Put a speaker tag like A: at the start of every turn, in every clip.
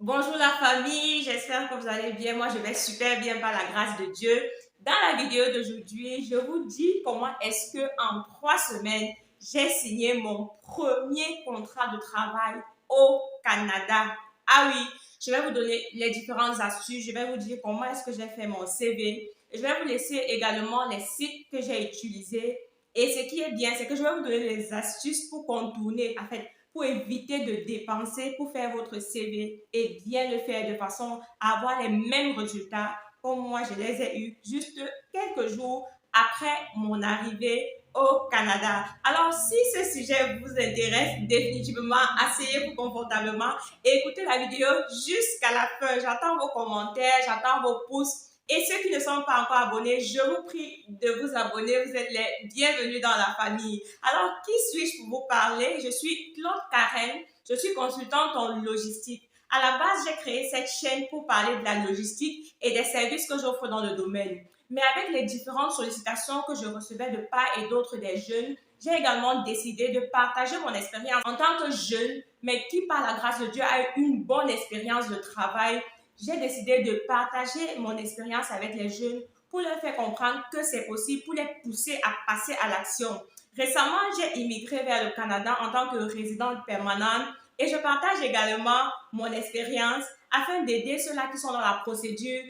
A: Bonjour la famille, j'espère que vous allez bien. Moi, je vais super bien par la grâce de Dieu. Dans la vidéo d'aujourd'hui, je vous dis comment est-ce que en 3 semaines, j'ai signé mon premier contrat de travail au Canada. Ah oui, je vais vous donner les différentes astuces. Je vais vous dire comment est-ce que j'ai fait mon CV. Je vais vous laisser également les sites que j'ai utilisés. Et ce qui est bien, c'est que je vais vous donner les astuces pour contourner, en fait, pour éviter de dépenser pour faire votre CV et bien le faire de façon à avoir les mêmes résultats comme moi je les ai eus juste quelques jours après mon arrivée au Canada. Alors, si ce sujet vous intéresse, définitivement, asseyez-vous confortablement et écoutez la vidéo jusqu'à la fin. J'attends vos commentaires, j'attends vos pouces. Et ceux qui ne sont pas encore abonnés, je vous prie de vous abonner. Vous êtes les bienvenus dans la famille. Alors, qui suis-je pour vous parler? Je suis Claude Karen. Je suis consultante en logistique. À la base, j'ai créé cette chaîne pour parler de la logistique et des services que j'offre dans le domaine. Mais avec les différentes sollicitations que je recevais de part et d'autre des jeunes, j'ai également décidé de partager mon expérience en tant que jeune, mais qui, par la grâce de Dieu, a eu une bonne expérience de travail. J'ai décidé de partager mon expérience avec les jeunes pour leur faire comprendre que c'est possible, pour les pousser à passer à l'action. Récemment, j'ai immigré vers le Canada en tant que résidente permanente et je partage également mon expérience afin d'aider ceux-là qui sont dans la procédure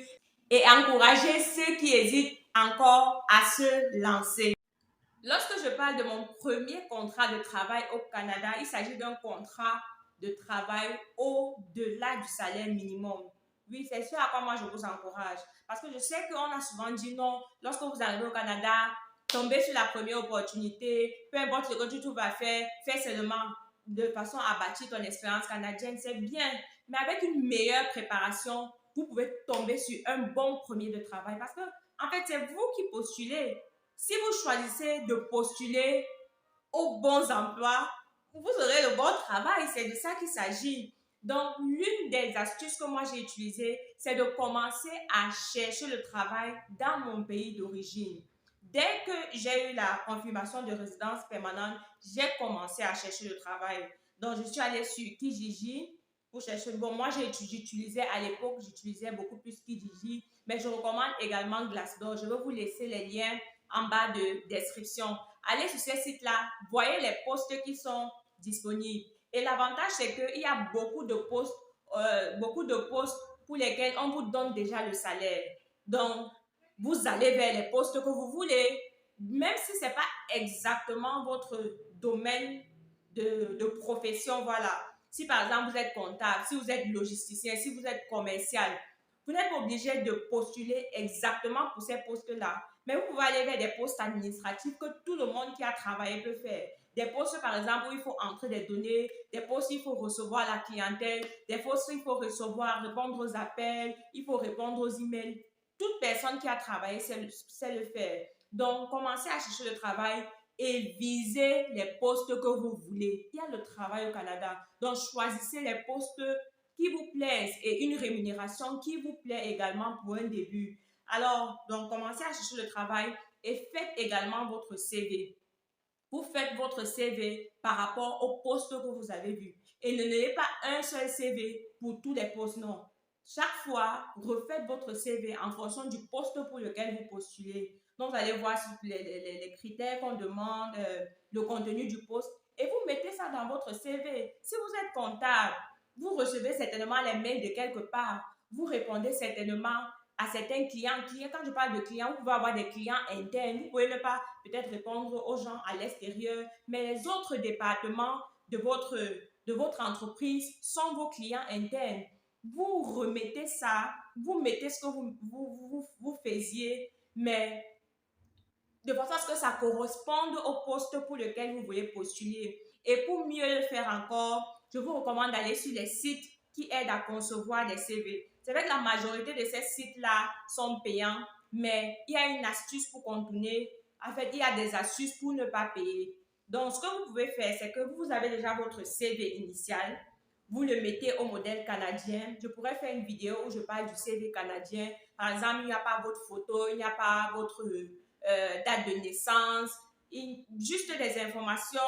A: et encourager ceux qui hésitent encore à se lancer. Lorsque je parle de mon premier contrat de travail au Canada, il s'agit d'un contrat de travail au-delà du salaire minimum. Oui, c'est sûr à quoi moi je vous encourage. Parce que je sais qu'on a souvent dit non, lorsque vous arrivez au Canada, tombez sur la première opportunité, peu importe ce que tu trouves à faire, fais seulement de façon à bâtir ton expérience canadienne, c'est bien. Mais avec une meilleure préparation, vous pouvez tomber sur un bon premier de travail. Parce que, en fait, c'est vous qui postulez. Si vous choisissez de postuler aux bons emplois, vous aurez le bon travail. C'est de ça qu'il s'agit. Donc, l'une des astuces que moi j'ai utilisées, c'est de commencer à chercher le travail dans mon pays d'origine. Dès que j'ai eu la confirmation de résidence permanente, j'ai commencé à chercher le travail. Donc, je suis allée sur Kijiji pour chercher. Bon, moi, j'utilisais à l'époque, j'utilisais beaucoup plus Kijiji, mais je recommande également Glassdoor. Je vais vous laisser les liens en bas de description. Allez sur ces sites-là, voyez les postes qui sont disponibles. Et l'avantage, c'est qu'il y a beaucoup de postes pour lesquels on vous donne déjà le salaire. Donc, vous allez vers les postes que vous voulez, même si ce n'est pas exactement votre domaine de profession, voilà. Si par exemple vous êtes comptable, si vous êtes logisticien, si vous êtes commercial, vous n'êtes pas obligé de postuler exactement pour ces postes-là. Mais vous pouvez aller vers des postes administratifs que tout le monde qui a travaillé peut faire. Des postes, par exemple, où il faut entrer des données, des postes où il faut recevoir la clientèle, des postes où il faut répondre aux appels, il faut répondre aux emails. Toute personne qui a travaillé sait le faire. Donc, commencez à chercher le travail et visez les postes que vous voulez. Il y a le travail au Canada. Donc, choisissez les postes qui vous plaisent et une rémunération qui vous plaît également pour un début. Alors, donc, commencez à chercher le travail et faites également votre CV. Vous faites votre CV par rapport au poste que vous avez vu. Et ne n'ayez pas un seul CV pour tous les postes, non. Chaque fois, refaites votre CV en fonction du poste pour lequel vous postulez. Donc, vous allez voir les critères qu'on demande, le contenu du poste, et vous mettez ça dans votre CV. Si vous êtes comptable, vous recevez certainement les mails de quelque part. Vous répondez certainement à certains clients. Quand je parle de clients, vous pouvez avoir des clients internes. Vous pouvez ne pas peut-être répondre aux gens à l'extérieur, mais les autres départements de votre entreprise sont vos clients internes. Vous remettez ça, vous mettez ce que vous faisiez, mais de façon à ce que ça corresponde au poste pour lequel vous voulez postuler. Et pour mieux le faire encore, je vous recommande d'aller sur les sites qui aident à concevoir des CV. C'est vrai que la majorité de ces sites-là sont payants, mais il y a une astuce pour contourner. En fait, il y a des astuces pour ne pas payer. Donc, ce que vous pouvez faire, c'est que vous avez déjà votre CV initial. Vous le mettez au modèle canadien. Je pourrais faire une vidéo où je parle du CV canadien. Par exemple, il n'y a pas votre photo, il n'y a pas votre date de naissance, juste des informations,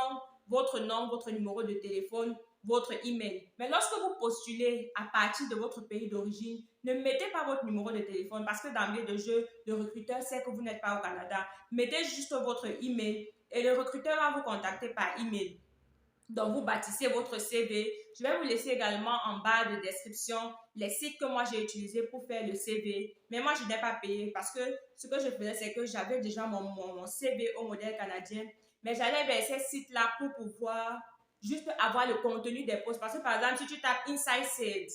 A: votre nom, votre numéro de téléphone. votre email. Mais lorsque vous postulez à partir de votre pays d'origine, ne mettez pas votre numéro de téléphone parce que d'emblée de jeu, le recruteur sait que vous n'êtes pas au Canada. Mettez juste votre email et le recruteur va vous contacter par email. Donc, vous bâtissez votre CV. Je vais vous laisser également en bas de description les sites que moi j'ai utilisés pour faire le CV. Mais moi, je n'ai pas payé parce que ce que je faisais, c'est que j'avais déjà mon CV au modèle canadien. Mais j'allais vers ces sites-là pour pouvoir juste avoir le contenu des postes. Parce que par exemple, si tu tapes Inside Sales,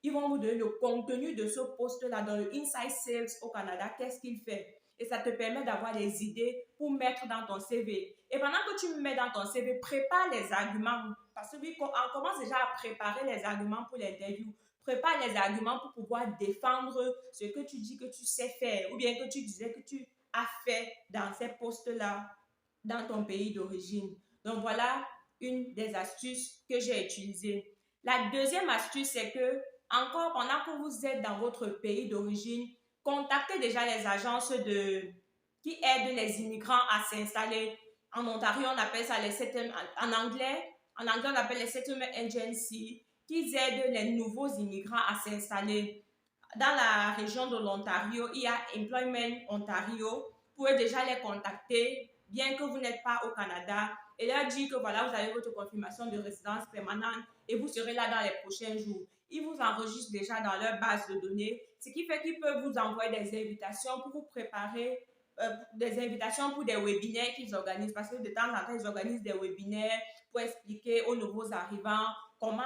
A: ils vont vous donner le contenu de ce poste-là dans le Inside Sales au Canada. Qu'est-ce qu'il fait? Et ça te permet d'avoir des idées pour mettre dans ton CV. Et pendant que tu mets dans ton CV, prépare les arguments. Parce que oui, on commence déjà à préparer les arguments pour l'interview. Prépare les arguments pour pouvoir défendre ce que tu dis que tu sais faire ou bien que tu disais que tu as fait dans ces postes-là dans ton pays d'origine. Donc voilà une des astuces que j'ai utilisées. La deuxième astuce, c'est que encore pendant que vous êtes dans votre pays d'origine, contactez déjà les agences qui aident les immigrants à s'installer. En Ontario, on appelle ça les settlement, en anglais, on appelle les settlement agency, qui aident les nouveaux immigrants à s'installer. Dans la région de l'Ontario, il y a Employment Ontario. Vous pouvez déjà les contacter, bien que vous n'êtes pas au Canada, et leur dire que voilà, vous avez votre confirmation de résidence permanente et vous serez là dans les prochains jours. Ils vous enregistrent déjà dans leur base de données, ce qui fait qu'ils peuvent vous envoyer des invitations pour vous préparer, des invitations pour des webinaires qu'ils organisent, parce que de temps en temps, ils organisent des webinaires pour expliquer aux nouveaux arrivants comment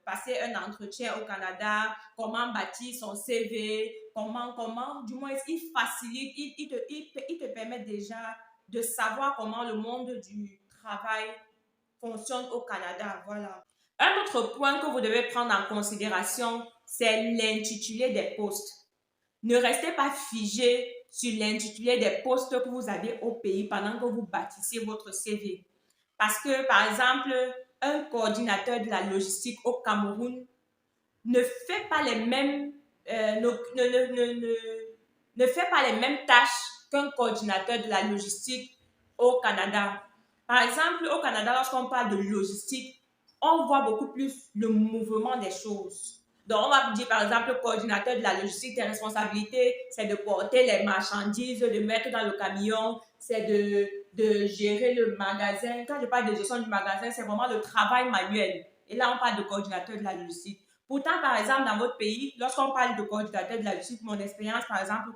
A: passer un entretien au Canada, comment bâtir son CV, du moins, ils facilitent, ils te permettent déjà de savoir comment le monde du travail fonctionne au Canada. Voilà. Un autre point que vous devez prendre en considération, c'est l'intitulé des postes. Ne restez pas figé sur l'intitulé des postes que vous avez au pays pendant que vous bâtissez votre CV. Parce que, par exemple, un coordinateur de la logistique au Cameroun ne fait pas les mêmes, ne fait pas les mêmes tâches qu'un coordinateur de la logistique au Canada. Par exemple, au Canada, lorsqu'on parle de logistique, on voit beaucoup plus le mouvement des choses. Donc, on va dire, par exemple, le coordinateur de la logistique, tes responsabilités, c'est de porter les marchandises, de mettre dans le camion, c'est de gérer le magasin. Quand je parle de gestion du magasin, c'est vraiment le travail manuel. Et là, on parle de coordinateur de la logistique. Pourtant, par exemple, dans votre pays, lorsqu'on parle de coordinateur de la logistique, mon expérience, par exemple,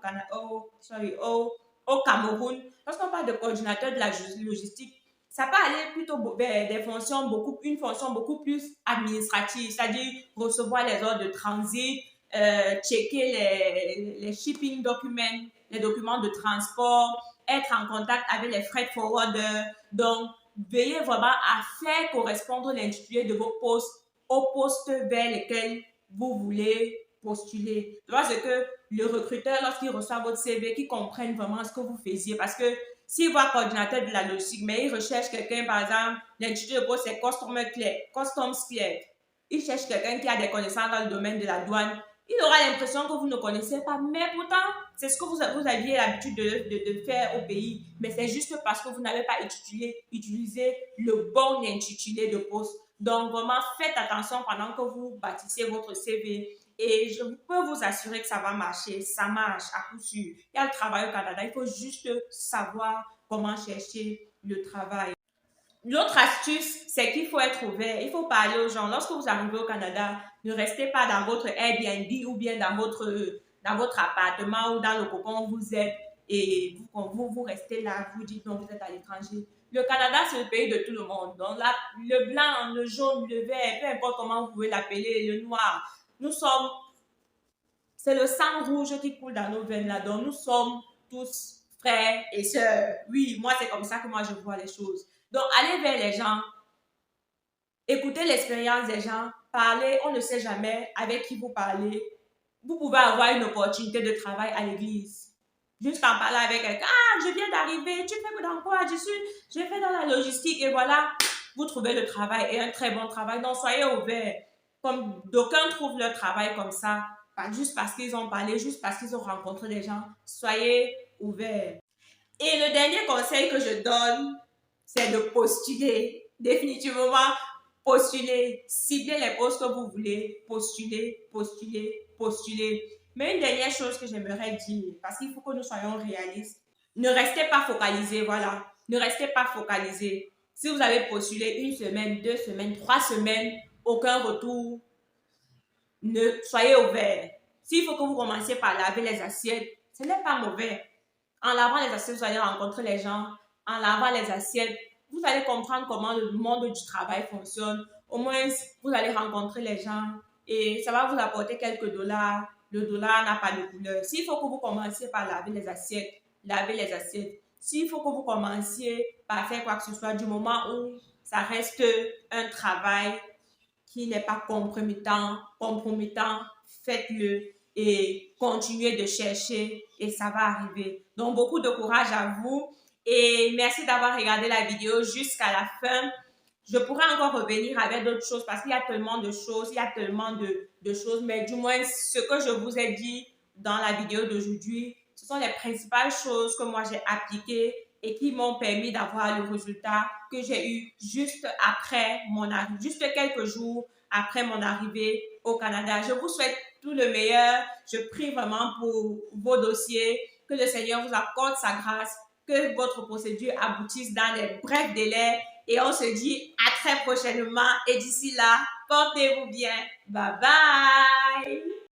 A: au Cameroun, lorsqu'on parle de coordinateur de la logistique, ça peut aller plutôt vers une fonction beaucoup plus administrative, c'est-à-dire recevoir les ordres de transit, checker les shipping documents, les documents de transport, être en contact avec les freight forwarders. Donc, veillez vraiment à faire correspondre l'intitulé de vos postes aux postes vers lesquels vous voulez postuler. Parce que le recruteur, lorsqu'il reçoit votre CV, qu'il comprenne vraiment ce que vous faisiez. Parce que s'il voit coordinateur de la logistique, mais il recherche quelqu'un, par exemple, l'intitulé de poste, c'est Customs Clerk. Il cherche quelqu'un qui a des connaissances dans le domaine de la douane. Il aura l'impression que vous ne connaissez pas, mais pourtant, c'est ce que vous aviez l'habitude de faire au pays. Mais c'est juste parce que vous n'avez pas utilisé le bon intitulé de poste. Donc, vraiment, faites attention pendant que vous bâtissez votre CV. Et je peux vous assurer que ça va marcher. Ça marche à coup sûr. Il y a le travail au Canada. Il faut juste savoir comment chercher le travail. L'autre astuce, c'est qu'il faut être ouvert. Il faut parler aux gens. Lorsque vous arrivez au Canada, ne restez pas dans votre Airbnb ou bien dans votre appartement ou dans le cocon où vous êtes et vous restez là, vous dites non, vous êtes à l'étranger. Le Canada, c'est le pays de tout le monde. Donc là, le blanc, le jaune, le vert, peu importe comment vous pouvez l'appeler, le noir, c'est le sang rouge qui coule dans nos veines là. Donc nous sommes tous frères et sœurs. Oui, moi, c'est comme ça que moi je vois les choses. Donc, allez vers les gens, écoutez l'expérience des gens, parlez, on ne sait jamais avec qui vous parlez. Vous pouvez avoir une opportunité de travail à l'église. Juste en parler avec quelqu'un, ah, je viens d'arriver, tu fais dans quoi? Je fais dans la logistique et voilà, vous trouvez le travail et un très bon travail. Donc, soyez ouverts. Comme d'aucuns trouvent leur travail comme ça, pas juste parce qu'ils ont parlé, juste parce qu'ils ont rencontré des gens. Soyez ouverts. Et le dernier conseil que je donne, c'est de postuler. Définitivement, postulez, ciblez les postes que vous voulez, postulez, postulez, postulez. Mais une dernière chose que j'aimerais dire, parce qu'il faut que nous soyons réalistes, ne restez pas focalisés, voilà. Ne restez pas focalisés. Si vous avez postulé 1 semaine, 2 semaines, 3 semaines, aucun retour, ne soyez ouvert. S'il faut que vous commenciez par laver les assiettes, ce n'est pas mauvais. En lavant les assiettes, vous allez rencontrer les gens. En lavant les assiettes, vous allez comprendre comment le monde du travail fonctionne. Au moins, vous allez rencontrer les gens et ça va vous apporter quelques dollars. Le dollar n'a pas de couleur. S'il faut que vous commenciez par laver les assiettes, lavez les assiettes. S'il faut que vous commenciez par faire quoi que ce soit, du moment où ça reste un travail qui n'est pas compromettant, faites-le et continuez de chercher et ça va arriver. Donc, beaucoup de courage à vous et merci d'avoir regardé la vidéo jusqu'à la fin. Je pourrais encore revenir avec d'autres choses parce qu'il y a tellement de choses, il y a tellement de choses, mais du moins, ce que je vous ai dit dans la vidéo d'aujourd'hui, ce sont les principales choses que moi j'ai appliquées et qui m'ont permis d'avoir le résultat que j'ai eu juste après mon arrivée, juste quelques jours après mon arrivée au Canada. Je vous souhaite tout le meilleur. Je prie vraiment pour vos dossiers, que le Seigneur vous accorde sa grâce, que votre procédure aboutisse dans les brefs délais et on se dit à très prochainement et d'ici là, portez-vous bien. Bye bye!